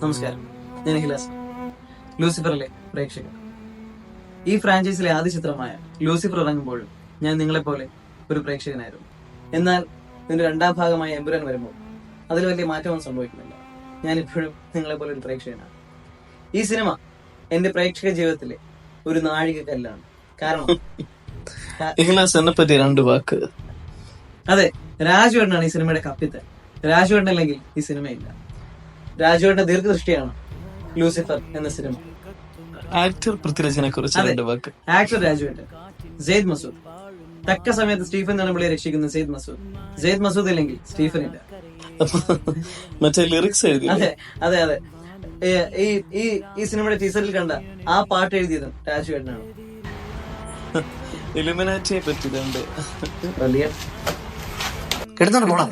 നമസ്കാരം, ഞാൻ ഹിലാസ്, ലൂസിഫറിലെ പ്രേക്ഷകൻ. ഈ ഫ്രാഞ്ചൈസിലെ ആദ്യ ചിത്രമായ ലൂസിഫർ ഇറങ്ങുമ്പോഴും ഞാൻ നിങ്ങളെപ്പോലെ ഒരു പ്രേക്ഷകനായിരുന്നു. എന്നാൽ ഇതിന്റെ രണ്ടാം ഭാഗമായ എമ്പുരാൻ വരുമ്പോൾ അതിൽ വലിയ മാറ്റമൊന്നും സംഭവിക്കുന്നില്ല. ഞാൻ ഇപ്പോഴും നിങ്ങളെപ്പോലെ ഒരു പ്രേക്ഷകനാണ്. ഈ സിനിമ എന്റെ പ്രേക്ഷക ജീവിതത്തിലെ ഒരു നാഴികക്കല്ലാണ്. കാരണം എന്നെ പറ്റി രണ്ട് വാക്ക്. അതെ, രാജുവേട്ടനാണ് ഈ സിനിമയുടെ കപ്പിത്തൻ. രാജുവേട്ടൻ അല്ലെങ്കിൽ ഈ സിനിമയില്ല. രാജുവേട്ടന്റെ ദീർഘദൃഷ്ടിയാണ് ലൂസിഫർ എന്ന സിനിമ. ആക്ടർ പൃഥ്വിരാജിനെ കുറിച്ച് രണ്ട് വാക്ക്. ആക്ടർ രാജുവേട്ടൻ, സെയ്ദ് മസൂദ്. തക്ക സമയത്ത് സ്റ്റീഫൻ നെടുമ്പള്ളിയെ രക്ഷിക്കുന്ന സെയ്ദ് മസൂദ്. സെയ്ദ് മസൂദ് ഇല്ലെങ്കിൽ സ്റ്റീഫൻ ഇല്ല. മറ്റേ ലിറിക്സ് എഴുതി. അതെ അതെ അതെ ഈ സിനിമയുടെ ടീസറിൽ കണ്ട ആ പാട്ട് എഴുതിയതും രാജുവേട്ടനാണ്. ഇലുമിനാറ്റിയെ പറ്റി വലിയ എടുത്തോണ്ട് പോണം.